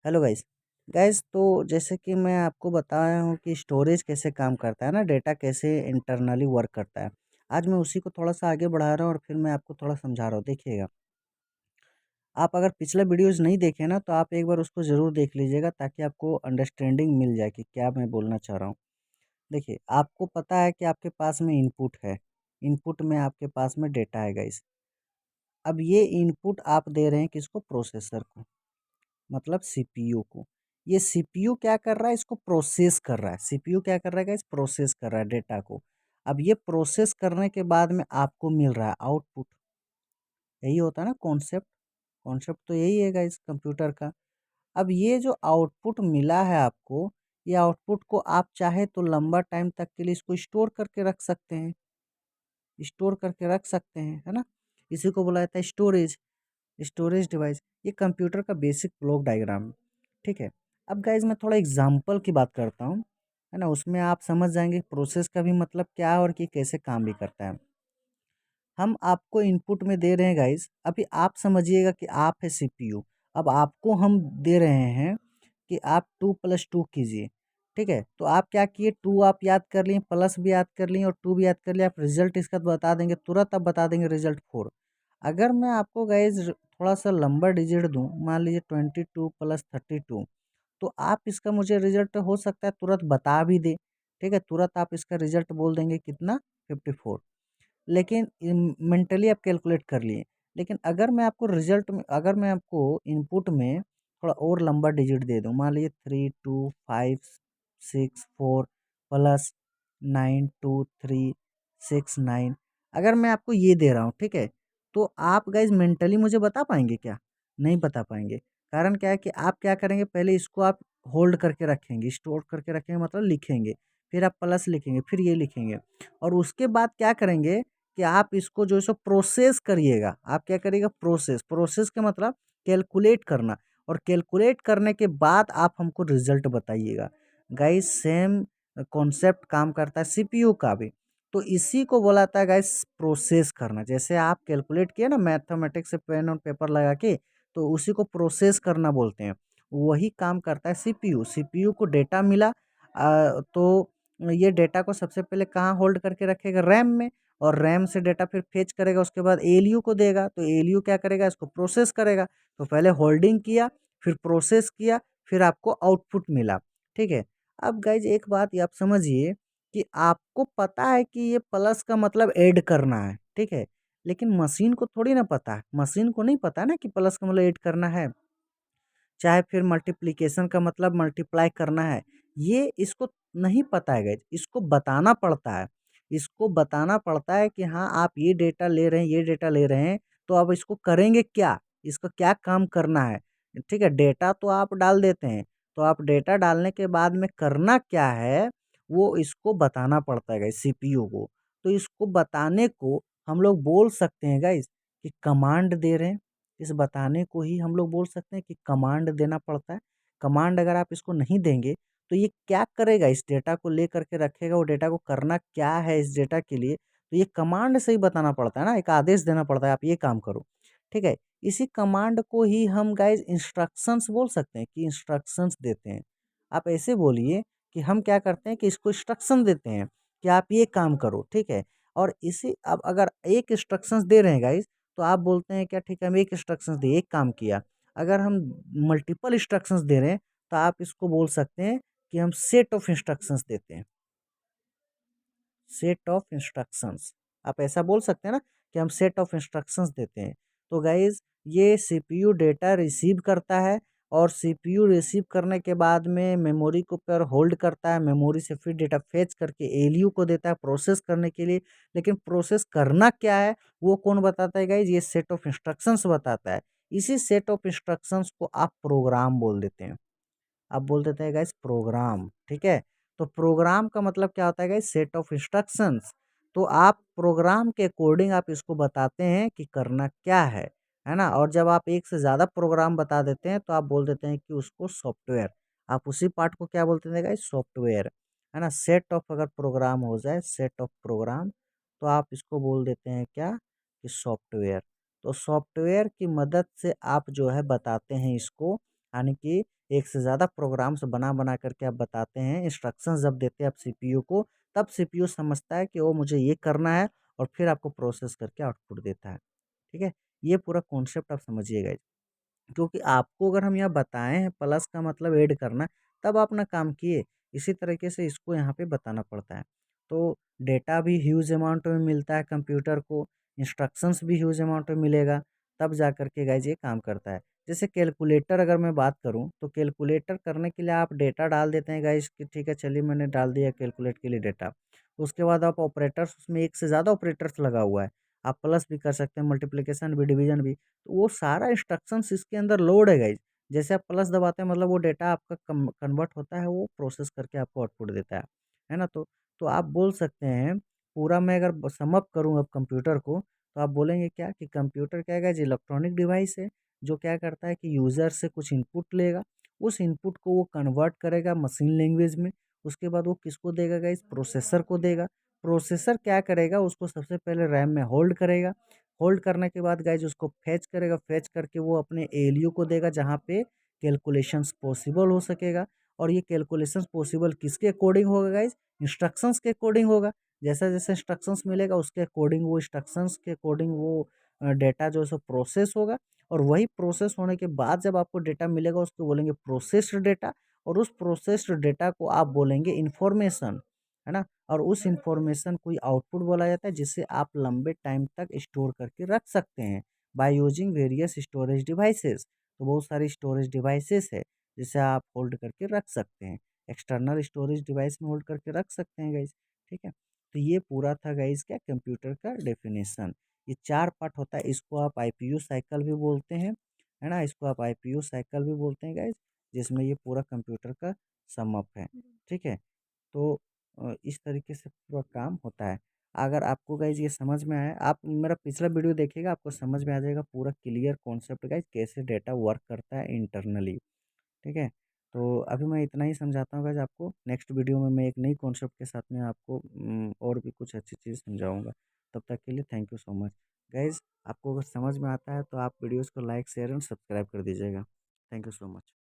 Hello guys. तो जैसे कि मैं आपको बताया हूँ कि स्टोरेज कैसे काम करता है ना, डेटा कैसे इंटरनली वर्क करता है। आज मैं उसी को थोड़ा-सा आगे बढ़ा रहा हूँ और फिर मैं आपको थोड़ा समझा रहा हूँ। देखिएगा, आप अगर पिछला वीडियोज़ नहीं देखे ना, तो आप एक बार उसको ज़रूर देख लीजिएगा ताकि आपको अंडरस्टैंडिंग मिल जाए कि क्या मैं बोलना चाह रहा हूँ। देखिए, आपको पता है कि आपके पास में इनपुट है, इनपुट में आपके पास में डेटा है गाइस। अब ये इनपुट आप दे रहे हैं किसको? प्रोसेसर को। मतलब सीपीयू को। ये सीपीयू क्या कर रहा है? इसको प्रोसेस कर रहा है। सीपीयू क्या कर रहा है गाइस? प्रोसेस कर रहा है डेटा को। अब ये प्रोसेस करने के बाद में आपको मिल रहा है आउटपुट। यही होता है ना कॉन्सेप्ट। कॉन्सेप्ट तो यही है गाइस कंप्यूटर का। अब ये जो आउटपुट मिला है आपको, ये आउटपुट को आप चाहे तो लंबा टाइम तक के लिए इसको स्टोर करके रख सकते हैं। स्टोर करके रख सकते हैं, है ना? इसी को बोला जाता है स्टोरेज। Storage device. ये कंप्यूटर का बेसिक ब्लॉक डायग्राम है। ठीक है। अब गाइज मैं थोड़ा एग्जाम्पल की बात करता हूँ, है ना? उसमें आप समझ जाएंगे प्रोसेस का भी मतलब क्या है और कि कैसे काम भी करता है। हम आपको इनपुट में दे रहे हैं गाइज, अभी आप समझिएगा कि आप है सीपीयू। अब आपको हम दे रहे हैं कि आप 2+2 कीजिए। ठीक है, तो आप क्या किए, 2 आप याद कर लिए, प्लस भी याद कर लिए और 2 भी याद कर लिए। आप रिजल्ट इसका बता देंगे तुरंत, आप बता देंगे रिजल्ट 4। अगर मैं आपको गाइज थोड़ा सा लंबा डिजिट दूं, मान लीजिए 22+32, तो आप इसका मुझे रिजल्ट हो सकता है तुरंत बता भी दे। ठीक है, तुरंत आप इसका रिजल्ट बोल देंगे कितना? 54। लेकिन मेंटली आप कैलकुलेट कर लिए। लेकिन अगर मैं आपको रिजल्ट में, अगर मैं आपको इनपुट में थोड़ा और लंबा डिजिट दे दूं, मान लीजिए 3 2 5 6 4 प्लस 9 2 3 6 9, अगर मैं आपको ये दे रहा हूँ, ठीक है, तो आप गाइज मेंटली मुझे बता पाएंगे क्या? नहीं बता पाएंगे। कारण क्या है कि आप क्या करेंगे, पहले इसको आप होल्ड करके रखेंगे, स्टोर करके रखेंगे मतलब लिखेंगे, फिर आप प्लस लिखेंगे, फिर ये लिखेंगे, और उसके बाद क्या करेंगे कि आप इसको जो है सो प्रोसेस करिएगा। आप क्या करिएगा? प्रोसेस। प्रोसेस का मतलब कैलकुलेट करना, और कैलकुलेट करने के बाद आप हमको रिजल्ट बताइएगा। गाइस सेम कॉन्सेप्ट काम करता है सीपीयू का भी। तो इसी को बोला था गाइस प्रोसेस करना। जैसे आप कैलकुलेट किए ना मैथमेटिक्स से पेन और पेपर लगा के, तो उसी को प्रोसेस करना बोलते हैं। वही काम करता है सीपीयू। सीपीयू को डेटा मिला, तो ये डेटा को सबसे पहले कहाँ होल्ड करके रखेगा? रैम में। और रैम से डेटा फिर फेच करेगा, उसके बाद एएलयू को देगा, तो एएलयू क्या करेगा? इसको प्रोसेस करेगा। तो पहले होल्डिंग किया, फिर प्रोसेस किया, फिर आपको आउटपुट मिला। ठीक है। अब गाइज एक बात ये आप समझिए कि आपको पता है कि ये प्लस का मतलब ऐड करना है, ठीक है, लेकिन मशीन को थोड़ी ना पता है। मशीन को नहीं पता ना कि प्लस का मतलब ऐड करना है, चाहे फिर मल्टीप्लिकेशन का मतलब मल्टीप्लाई करना है। ये इसको नहीं पता है गाइज, इसको बताना पड़ता है। इसको बताना पड़ता है कि हाँ आप ये डेटा ले रहे हैं, ये डेटा ले रहे हैं, तो अब इसको करेंगे क्या? इसका क्या काम करना है? ठीक है, डेटा तो आप डाल देते हैं, तो आप डेटा डालने के बाद में करना क्या है, वो इसको बताना पड़ता है गाइज सीपीयू को। तो इसको बताने को हम लोग बोल सकते हैं गाइज कि कमांड दे रहे हैं। इस बताने को ही हम लोग बोल सकते हैं कि कमांड देना पड़ता है। कमांड अगर आप इसको नहीं देंगे, तो ये क्या करेगा? इस डेटा को लेकर के रखेगा, वो डेटा को करना क्या है इस डेटा के लिए, तो ये कमांड से ही बताना पड़ता है ना, एक आदेश देना पड़ता है, आप ये काम करो। ठीक है, इसी कमांड को ही हम गाइज इंस्ट्रक्शंस बोल सकते हैं कि इंस्ट्रक्शंस देते हैं। आप ऐसे बोलिए कि हम क्या करते हैं कि इसको इंस्ट्रक्शन देते हैं कि आप ये काम करो, ठीक है। और इसी, अब अगर एक इंस्ट्रक्शंस दे रहे हैं गाइज, तो आप बोलते हैं क्या, ठीक है हम एक इंस्ट्रक्शंस दिए, एक काम किया। अगर हम मल्टीपल इंस्ट्रक्शंस दे रहे हैं, तो आप इसको बोल सकते हैं कि हम सेट ऑफ इंस्ट्रक्शंस देते हैं। सेट ऑफ इंस्ट्रक्शंस, आप ऐसा बोल सकते हैं ना कि हम सेट ऑफ इंस्ट्रक्शंस देते हैं। तो गाइज ये सीपीयू डेटा रिसीव करता है, और सीपीयू रिसीव करने के बाद में मेमोरी को पर होल्ड करता है, मेमोरी से फिर डेटा फेच करके एलयू को देता है प्रोसेस करने के लिए। लेकिन प्रोसेस करना क्या है वो कौन बताता है गाइज? ये सेट ऑफ इंस्ट्रक्शंस बताता है। इसी सेट ऑफ इंस्ट्रक्शंस को आप प्रोग्राम बोल देते हैं। आप बोल देते हैं गाइस प्रोग्राम, ठीक है। तो प्रोग्राम का मतलब क्या होता है गाइस? Set of instructions. तो आप प्रोग्राम के अकॉर्डिंग आप इसको बताते हैं कि करना क्या है ना। और जब आप एक से ज़्यादा प्रोग्राम बता देते हैं, तो आप बोल देते हैं कि उसको सॉफ्टवेयर। आप उसी पार्ट को क्या बोलते हैं गाइस? सॉफ्टवेयर, है ना। सेट ऑफ अगर प्रोग्राम हो जाए, सेट ऑफ प्रोग्राम, तो आप इसको बोल देते हैं क्या? कि सॉफ्टवेयर। तो सॉफ्टवेयर की मदद से आप जो है बताते हैं इसको, यानी कि एक से ज़्यादा प्रोग्राम्स बना-बना करके आप बताते हैं, इंस्ट्रक्शंस जब देते हैं आप सीपीयू को, तब सीपीयू समझता है कि वो मुझे ये करना है और फिर आपको प्रोसेस करके आउटपुट देता है। ठीक है? ये पूरा कॉन्सेप्ट आप समझिएगा। क्योंकि आपको अगर हम यहाँ बताएँ हैं प्लस का मतलब ऐड करना, तब आप ना काम किए। इसी तरीके से इसको यहाँ पे बताना पड़ता है। तो डेटा भी ह्यूज अमाउंट में मिलता है कंप्यूटर को, इंस्ट्रक्शंस भी ह्यूज अमाउंट में मिलेगा, तब जा कर के गाइज़ ये काम करता है। जैसे कैलकुलेटर अगर मैं बात करूँ, तो कैलकुलेटर करने के लिए आप डेटा डाल देते हैं गाइज़ कि ठीक है चलिए मैंने डाल दिया कैलकुलेट के लिए डेटा। उसके बाद आप ऑपरेटर्स उसमें एक से ज़्यादा ऑपरेटर्स लगा हुआ है। आप प्लस भी कर सकते हैं, मल्टीप्लिकेशन भी, डिवीज़न भी। तो वो सारा इंस्ट्रक्शंस इसके अंदर लोड है गाइज़। जैसे आप प्लस दबाते हैं मतलब वो डेटा आपका कन्वर्ट होता है, वो प्रोसेस करके आपको आउटपुट देता है ना? तो आप बोल सकते हैं पूरा मैं अगर सम अप करूँ अब कंप्यूटर को, तो आप बोलेंगे क्या कि कंप्यूटर क्या है गाइज़ इलेक्ट्रॉनिक डिवाइस है, जो क्या करता है कि यूज़र से कुछ इनपुट लेगा, उस इनपुट को वो कन्वर्ट करेगा मशीन लैंग्वेज में, उसके बाद वो किसको देगा गाइज़ प्रोसेसर को देगा। प्रोसेसर क्या करेगा उसको सबसे पहले रैम में होल्ड करेगा, होल्ड करने के बाद गाइज़ उसको फेच करेगा, फेच करके वो अपने एएलयू को देगा जहाँ पे कैलकुलेशंस पॉसिबल हो सकेगा। और ये कैलकुलेशंस पॉसिबल किसके अकॉर्डिंग होगा गाइज़? इंस्ट्रक्शंस के अकॉर्डिंग होगा। जैसा-जैसा इंस्ट्रक्शंस मिलेगा उसके अकॉर्डिंग वो इंस्ट्रक्शंस के अकॉर्डिंग वो डेटा जो है सो प्रोसेस होगा और वही प्रोसेस होने के बाद जब आपको डेटा मिलेगा उसको बोलेंगे प्रोसेस्ड डेटा और उस प्रोसेस्ड डेटा को आप बोलेंगे इन्फॉर्मेशन, है ना? और उस इन्फॉर्मेशन को ही आउटपुट बोला जाता है जिसे आप लंबे टाइम तक स्टोर करके रख सकते हैं by using various storage devices. तो बहुत सारी स्टोरेज डिवाइसेस है जिसे आप होल्ड करके रख सकते हैं। एक्सटर्नल स्टोरेज डिवाइस में होल्ड करके रख सकते हैं गाइज़, ठीक है? तो ये पूरा था गाइज़ क्या कंप्यूटर का डेफिनेशन। ये 4 पार्ट होता है, इसको आप आईपीयू साइकिल भी बोलते हैं, है ना? इसको आप आईपीयू साइकिल भी बोलते हैं गाइज़, जिसमें ये पूरा कंप्यूटर का सम अप है, ठीक है? तो इस तरीके से पूरा काम होता है। अगर आपको गाइज़ ये समझ में आया, आप मेरा पिछला वीडियो देखिएगा, आपको समझ में आ जाएगा पूरा क्लियर कॉन्सेप्ट गाइज़ कैसे डेटा वर्क करता है इंटरनली, ठीक है? तो अभी मैं इतना ही समझाता हूँ गाइज़ आपको, नेक्स्ट वीडियो में मैं एक नई कॉन्सेप्ट के साथ में आपको और भी कुछ अच्छी चीज़ समझाऊँगा। तब तक के लिए thank you so much. Guys आपको अगर समझ में आता है तो आप वीडियोज़ को लाइक, शेयर एंड सब्सक्राइब कर दीजिएगा। Thank you so much.